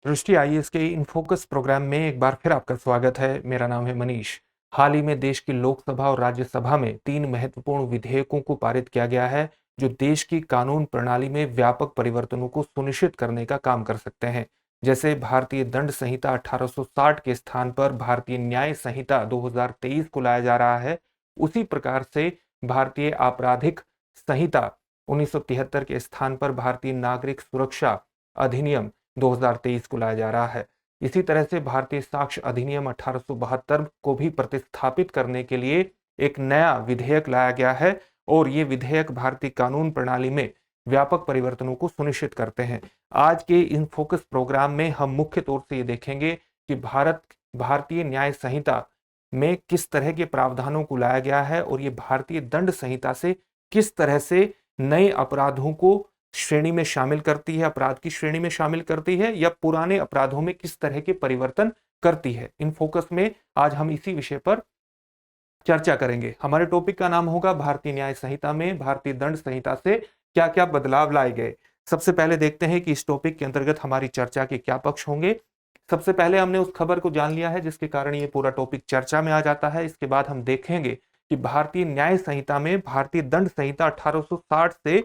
दृष्टि आईएएस के in focus programme में एक बार फिर आपका स्वागत है। मेरा नाम है मनीष। हाल ही में देश की लोकसभा और राज्यसभा में 3 महत्वपूर्ण विधेयकों को पारित किया गया है, जो देश की कानून प्रणाली में व्यापक परिवर्तनों को सुनिश्चित करने का काम कर सकते हैं। जैसे भारतीय दंड संहिता 1860 के स्थान पर भारतीय न्याय संहिता 2023 को लाया जा रहा है, उसी प्रकार से भारतीय आपराधिक संहिता 1973 के स्थान पर भारतीय नागरिक सुरक्षा अधिनियम 2023 को लाया जा रहा है। इसी तरह से भारतीय साक्ष्य अधिनियम 1872 को भी प्रतिस्थापित करने के लिए एक नया विधेयक लाया गया है और ये विधेयक भारतीय कानून प्रणाली में व्यापक परिवर्तनों को सुनिश्चित करते हैं। आज के इन फोकस प्रोग्राम में हम मुख्य तौर से ये देखेंगे कि भारतीय न्याय संहिता में किस तरह के प्रावधानों को लाया गया है और ये भारतीय दंड संहिता से किस तरह से नए अपराधों को श्रेणी में शामिल करती है, अपराध की श्रेणी में शामिल करती है या पुराने अपराधों में किस तरह के परिवर्तन करती है। इन फोकस में आज हम इसी विषय पर चर्चा करेंगे। हमारे टॉपिक का नाम होगा भारतीय न्याय संहिता में भारतीय दंड संहिता से क्या क्या बदलाव लाए गए। सबसे पहले देखते हैं कि इस टॉपिक के अंतर्गत हमारी चर्चा के क्या पक्ष होंगे। सबसे पहले हमने उस खबर को जान लिया है जिसके कारण ये पूरा टॉपिक चर्चा में आ जाता है। इसके बाद हम देखेंगे कि भारतीय न्याय संहिता में भारतीय दंड संहिता 1860 से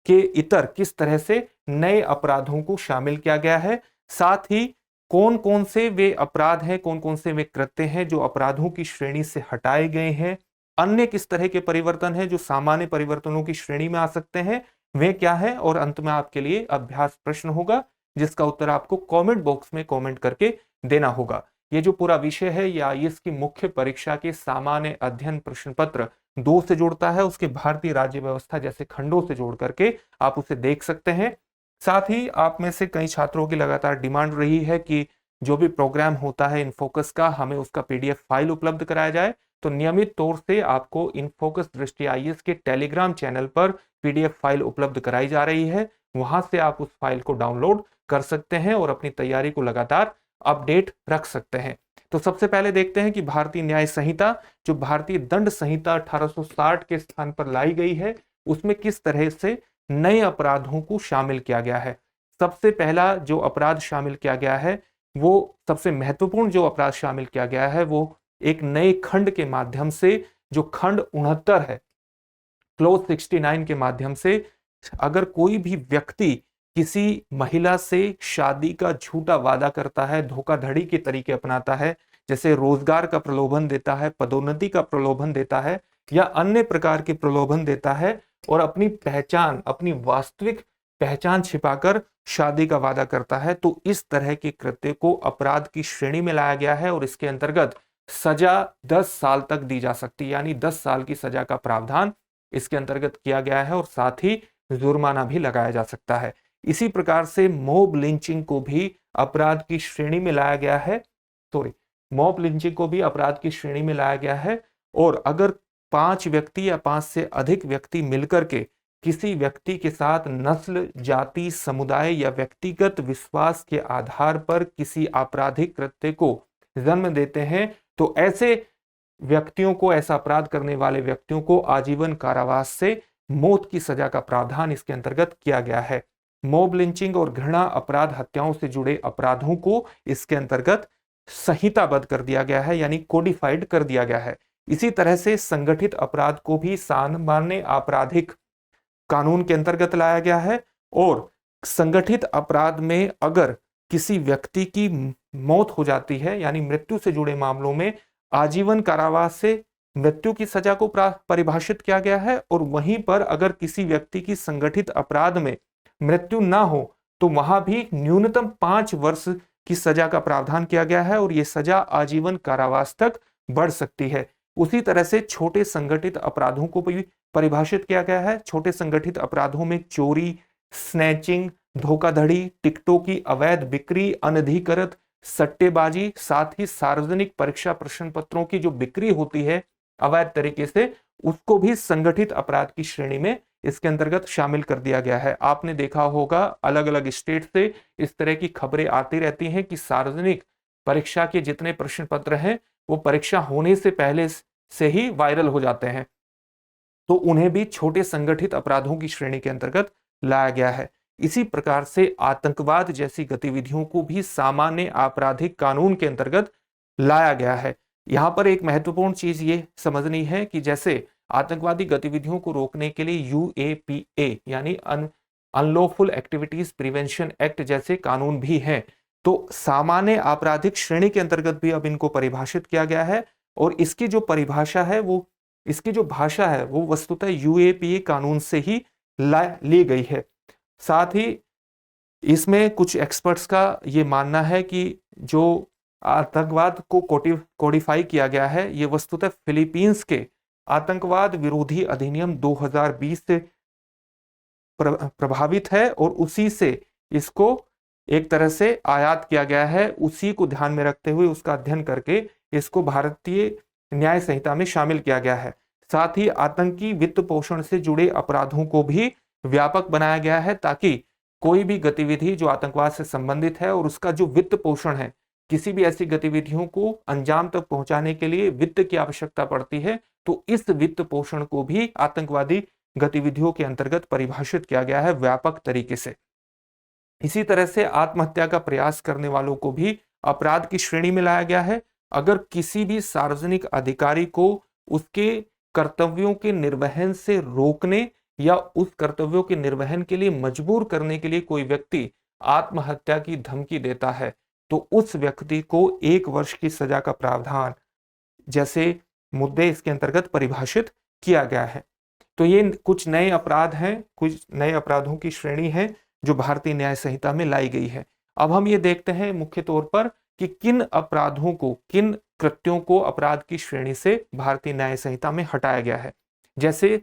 के इतर किस तरह से नए अपराधों को शामिल किया गया है, साथ ही कौन कौन से वे अपराध हैं, कौन कौन से वे कृत्य हैं जो अपराधों की श्रेणी से हटाए गए हैं, अन्य किस तरह के परिवर्तन हैं जो सामान्य परिवर्तनों की श्रेणी में आ सकते हैं, वे क्या है, और अंत में आपके लिए अभ्यास प्रश्न होगा जिसका उत्तर आपको कमेंट बॉक्स में कमेंट करके देना होगा। ये जो पूरा विषय है ये आईएएस की मुख्य परीक्षा के सामान्य अध्ययन प्रश्न पत्र 2 से जोड़ता है, उसके भारतीय राज्य व्यवस्था जैसे खंडों से जोड़ करके आप उसे देख सकते हैं। साथ ही आप में से कई छात्रों की लगातार डिमांड रही है कि जो भी प्रोग्राम होता है इनफोकस का, हमें उसका पीडीएफ फाइल उपलब्ध कराया जाए। तो नियमित तौर से आपको इनफोकस दृष्टि आईएएस के टेलीग्राम चैनल पर पीडीएफ फाइल उपलब्ध कराई जा रही है। वहां से आप उस फाइल को डाउनलोड कर सकते हैं और अपनी तैयारी को लगातार अपडेट रख सकते हैं। तो सबसे पहले देखते हैं कि भारतीय न्याय संहिता जो भारतीय दंड संहिता 1860 के स्थान पर लाई गई है, उसमें किस तरह से नए अपराधों को शामिल किया गया है। सबसे पहला जो अपराध शामिल किया गया है, वो सबसे महत्वपूर्ण जो अपराध शामिल किया गया है वो एक नए खंड के माध्यम से, जो खंड 69 है, क्लोज 69 के माध्यम से, अगर कोई भी व्यक्ति किसी महिला से शादी का झूठा वादा करता है, धोखाधड़ी के तरीके अपनाता है, जैसे रोजगार का प्रलोभन देता है, पदोन्नति का प्रलोभन देता है या अन्य प्रकार के प्रलोभन देता है और अपनी पहचान, अपनी वास्तविक पहचान छिपाकर शादी का वादा करता है, तो इस तरह के कृत्य को अपराध की श्रेणी में लाया गया है और इसके अंतर्गत सजा 10 साल तक दी जा सकती है, यानी 10 साल की सजा का प्रावधान इसके अंतर्गत किया गया है और साथ ही जुर्माना भी लगाया जा सकता है। इसी प्रकार से मॉब लिंचिंग को भी अपराध की श्रेणी में लाया गया है। मॉब लिंचिंग को भी अपराध की श्रेणी में लाया गया है और अगर 5 व्यक्ति या 5 से अधिक व्यक्ति मिलकर के किसी व्यक्ति के साथ नस्ल, जाति, समुदाय या व्यक्तिगत विश्वास के आधार पर किसी आपराधिक कृत्य को जन्म देते हैं, तो ऐसे व्यक्तियों को, ऐसा अपराध करने वाले व्यक्तियों को आजीवन कारावास से मौत की सजा का प्रावधान इसके अंतर्गत किया गया है। मॉब लिंचिंग और घृणा अपराध, हत्याओं से जुड़े अपराधों को इसके अंतर्गत संहिताबद्ध कर दिया गया है, यानी कोडिफाइड कर दिया गया है। इसी तरह से संगठित अपराध को भी सामान्य आपराधिक कानून के अंतर्गत लाया गया है और संगठित अपराध में अगर किसी व्यक्ति की मौत हो जाती है, यानी मृत्यु से जुड़े मामलों में आजीवन कारावास से मृत्यु की सजा को परिभाषित किया गया है और वहीं पर अगर किसी व्यक्ति की संगठित अपराध में मृत्यु ना हो तो वहां भी न्यूनतम 5 वर्ष की सजा का प्रावधान किया गया है और यह सजा आजीवन कारावास तक बढ़ सकती है। उसी तरह से छोटे संगठित अपराधों को भी परिभाषित किया गया है। छोटे संगठित अपराधों में चोरी, स्नैचिंग, धोखाधड़ी, टिकटों की अवैध बिक्री, अनधिकृत सट्टेबाजी, साथ ही सार्वजनिक परीक्षा प्रश्न पत्रों की जो बिक्री होती है अवैध तरीके से, उसको भी संगठित अपराध की श्रेणी में इसके अंतर्गत शामिल कर दिया गया है। आपने देखा होगा अलग अलग स्टेट से इस तरह की खबरें आती रहती हैं कि सार्वजनिक परीक्षा के जितने प्रश्न पत्र हैं वो परीक्षा होने से पहले से ही वायरल हो जाते हैं, तो उन्हें भी छोटे संगठित अपराधों की श्रेणी के अंतर्गत लाया गया है। इसी प्रकार से आतंकवाद जैसी गतिविधियों को भी सामान्य आपराधिक कानून के अंतर्गत लाया गया है। यहाँ पर एक महत्वपूर्ण चीज ये समझनी है कि जैसे आतंकवादी गतिविधियों को रोकने के लिए यूएपीए यानी अनलॉफुल एक्टिविटीज प्रिवेंशन एक्ट जैसे कानून भी हैं। तो सामान्य आपराधिक श्रेणी के अंतर्गत भी अब इनको परिभाषित किया गया है और इसकी जो परिभाषा है वो, इसकी जो भाषा है वो वस्तुतः यूएपीए कानून से ही ली गई है। साथ ही इसमें कुछ एक्सपर्ट्स का ये मानना है कि जो आतंकवाद को कोडिफाई किया गया है ये वस्तुतः फिलीपींस के आतंकवाद विरोधी अधिनियम 2020 से प्रभावित है और उसी से इसको एक तरह से आयात किया गया है। उसी को ध्यान में रखते हुए उसका अध्ययन करके इसको भारतीय न्याय संहिता में शामिल किया गया है। साथ ही आतंकी वित्त पोषण से जुड़े अपराधों को भी व्यापक बनाया गया है ताकि कोई भी गतिविधि जो आतंकवाद से संबंधित है और उसका जो वित्त पोषण है, किसी भी ऐसी गतिविधियों को अंजाम तक पहुंचाने के लिए वित्त की आवश्यकता पड़ती है, तो इस वित्त पोषण को भी आतंकवादी गतिविधियों के अंतर्गत परिभाषित किया गया है व्यापक तरीके से। इसी तरह से आत्महत्या का प्रयास करने वालों को भी अपराध की श्रेणी में लाया गया है। अगर किसी भी सार्वजनिक अधिकारी को उसके कर्तव्यों के निर्वहन से रोकने या उस कर्तव्यों के निर्वहन के लिए मजबूर करने के लिए कोई व्यक्ति आत्महत्या की धमकी देता है तो उस व्यक्ति को 1 वर्ष की सजा का प्रावधान जैसे मुद्दे इसके अंतर्गत परिभाषित किया गया है। तो ये कुछ नए अपराध हैं, कुछ नए अपराधों की श्रेणी है जो भारतीय न्याय संहिता में लाई गई है। अब हम ये देखते हैं मुख्य तौर पर कि किन अपराधों को, किन कृत्यों को अपराध की श्रेणी से भारतीय न्याय संहिता में हटाया गया है। जैसे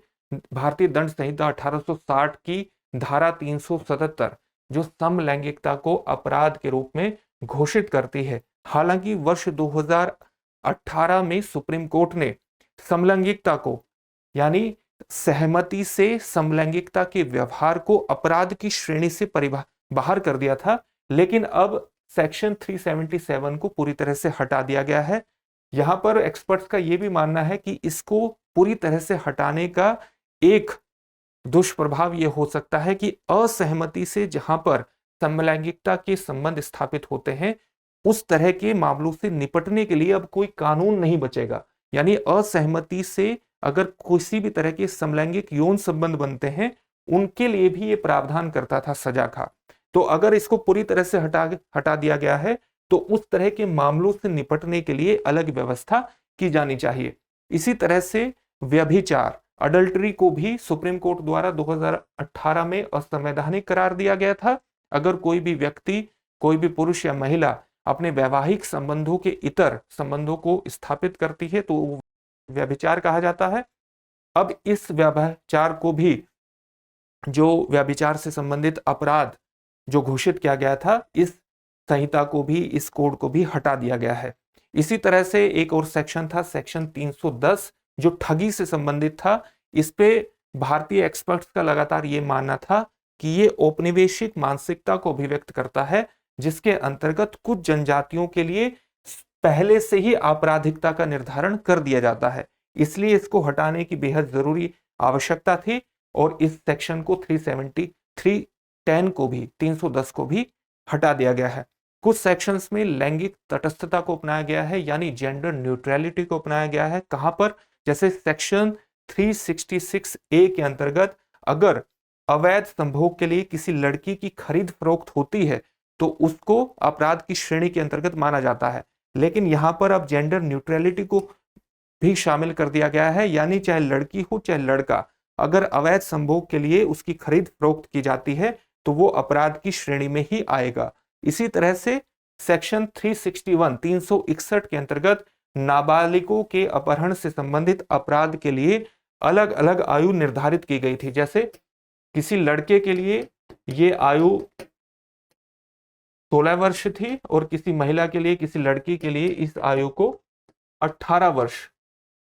भारतीय दंड संहिता 1860 की धारा 377 जो समलैंगिकता को अपराध के रूप में घोषित करती है। हालांकि वर्ष 2018 में सुप्रीम कोर्ट ने समलैंगिकता को यानी सहमति से समलैंगिकता के व्यवहार को अपराध की श्रेणी से बाहर कर दिया था, लेकिन अब सेक्शन 377 को पूरी तरह से हटा दिया गया है। यहां पर एक्सपर्ट्स का यह भी मानना है कि इसको पूरी तरह से हटाने का एक दुष्प्रभाव यह हो सकता है कि असहमति से जहां पर समलैंगिकता के संबंध स्थापित होते हैं उस तरह के मामलों से निपटने के लिए अब कोई कानून नहीं बचेगा। यानी असहमति से अगर किसी भी तरह के समलैंगिक यौन संबंध बनते हैं उनके लिए भी ये प्रावधान करता था सजा का। तो अगर इसको पूरी तरह से हटा दिया गया है तो उस तरह के मामलों से निपटने के लिए अलग व्यवस्था की जानी चाहिए। इसी तरह से व्यभिचार, अडल्टरी को भी सुप्रीम कोर्ट द्वारा 2018 में असंवैधानिक करार दिया गया था। अगर कोई भी व्यक्ति, कोई भी पुरुष या महिला अपने वैवाहिक संबंधों के इतर संबंधों को स्थापित करती है तो व्यभिचार कहा जाता है। अब इस व्यभिचार को भी, जो व्यभिचार से संबंधित अपराध जो घोषित किया गया था, इस संहिता को भी, इस कोड को भी हटा दिया गया है। इसी तरह से एक और सेक्शन था, सेक्शन 310 जो ठगी से संबंधित था। इस पे भारतीय एक्सपर्ट्स का लगातार ये मानना था कि ये औपनिवेशिक मानसिकता को अभिव्यक्त करता है जिसके अंतर्गत कुछ जनजातियों के लिए पहले से ही आपराधिकता का निर्धारण कर दिया जाता है, इसलिए इसको हटाने की बेहद जरूरी आवश्यकता थी और इस सेक्शन को 310 को भी, 310 को भी हटा दिया गया है। कुछ सेक्शंस में लैंगिक तटस्थता को अपनाया गया है यानी जेंडर न्यूट्रलिटी को अपनाया गया है। कहां पर? जैसे सेक्शन 366A के अंतर्गत अगर अवैध संभोग के लिए किसी लड़की की खरीद फरोख्त होती है तो उसको अपराध की श्रेणी के अंतर्गत माना जाता है। लेकिन यहां पर अब जेंडर न्यूट्रलिटी को भी शामिल कर दिया गया है, यानी चाहे लड़की हो चाहे लड़का, अगर अवैध संभोग के लिए उसकी खरीद फरोख्त की जाती है तो वो अपराध की श्रेणी में ही आएगा। इसी तरह से सेक्शन 361 के अंतर्गत नाबालिगों के अपहरण से संबंधित अपराध के लिए अलग अलग आयु निर्धारित की गई थी। जैसे किसी लड़के के लिए ये आयु 16 वर्ष थी और किसी महिला के लिए, किसी लड़की के लिए इस आयु को 18 वर्ष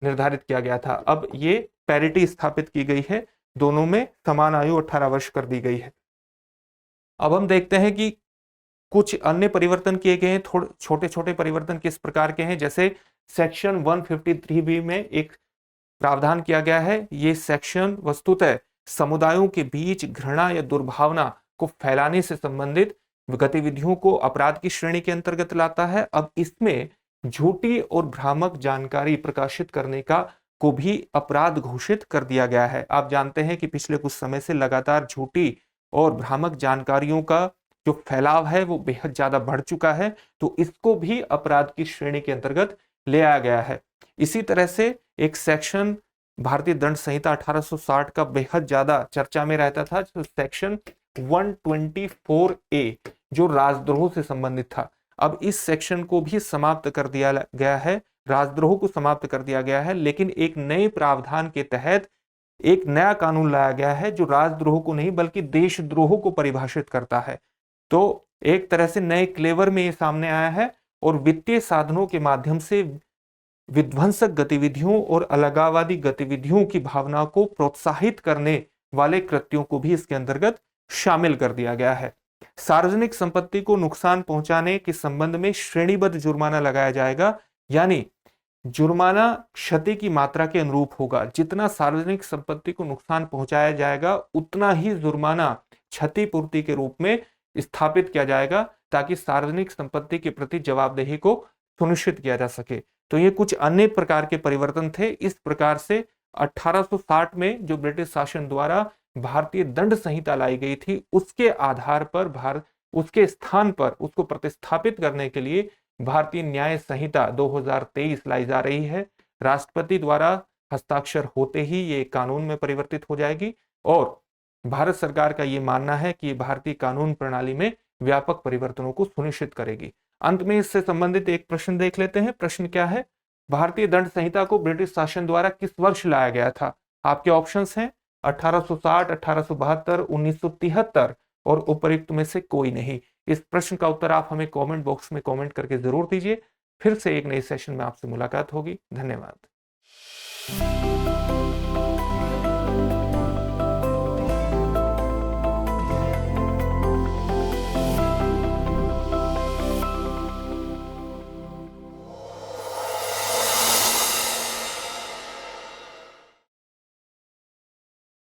निर्धारित किया गया था। अब ये पैरिटी स्थापित की गई है, दोनों में समान आयु 18 वर्ष कर दी गई है। अब हम देखते हैं कि कुछ अन्य परिवर्तन किए गए हैं। थोड़े छोटे छोटे परिवर्तन किस प्रकार के हैं। जैसे सेक्शन 153B में एक प्रावधान किया गया है। ये सेक्शन वस्तुतः समुदायों के बीच घृणा या दुर्भावना को फैलाने से संबंधित गतिविधियों को अपराध की श्रेणी के अंतर्गत लाता है। अब इसमें झूठी और भ्रामक जानकारी प्रकाशित करने का को भी अपराध घोषित कर दिया गया है। आप जानते हैं कि पिछले कुछ समय से लगातार झूठी और भ्रामक जानकारियों का जो फैलाव है वो बेहद ज्यादा बढ़ चुका है, तो इसको भी अपराध की श्रेणी के अंतर्गत ले आया गया है। इसी तरह से एक सेक्शन भारतीय दंड संहिता 1860 का बेहद ज्यादा चर्चा में रहता था, जो सेक्शन 124A जो राजद्रोह से संबंधित था। अब इस सेक्शन को भी समाप्त कर दिया गया है, राजद्रोह को समाप्त कर दिया गया है, लेकिन एक नए प्रावधान के तहत एक नया कानून लाया गया है जो राजद्रोह को नहीं बल्कि देशद्रोह को परिभाषित करता है। तो एक तरह से नए क्लेवर में ये सामने आया है और वित्तीय साधनों के माध्यम से विध्वंसक गतिविधियों और अलगाववादी गतिविधियों की भावना को प्रोत्साहित करने वाले कृत्यों को भी इसके अंतर्गत शामिल कर दिया गया है। सार्वजनिक संपत्ति को नुकसान पहुंचाने के संबंध में श्रेणीबद्ध जुर्माना लगाया जाएगा, यानी जुर्माना क्षति की मात्रा के अनुरूप होगा। जितना सार्वजनिक संपत्ति को नुकसान पहुंचाया जाएगा उतना ही जुर्माना क्षतिपूर्ति के रूप में स्थापित किया जाएगा, ताकि सार्वजनिक संपत्ति के प्रति जवाबदेही को सुनिश्चित किया जा सके। तो ये कुछ अन्य प्रकार के परिवर्तन थे। इस प्रकार से 1860 में जो ब्रिटिश शासन द्वारा भारतीय दंड संहिता लाई गई थी, उसके आधार पर उसके स्थान पर उसको प्रतिस्थापित करने के लिए भारतीय न्याय संहिता 2023 लाई जा रही है। राष्ट्रपति द्वारा हस्ताक्षर होते ही ये कानून में परिवर्तित हो जाएगी और भारत सरकार का ये मानना है कि भारतीय कानून प्रणाली में व्यापक परिवर्तनों को सुनिश्चित करेगी। अंत में इससे संबंधित एक प्रश्न देख लेते हैं। प्रश्न क्या है? भारतीय दंड संहिता को ब्रिटिश शासन द्वारा किस वर्ष लाया गया था? आपके ऑप्शंस हैं 1860, 1872, 1973 और उपर्युक्त में से कोई नहीं। इस प्रश्न का उत्तर आप हमें कमेंट बॉक्स में कमेंट करके जरूर दीजिए। फिर से एक नए सेशन में आपसे मुलाकात होगी। धन्यवाद।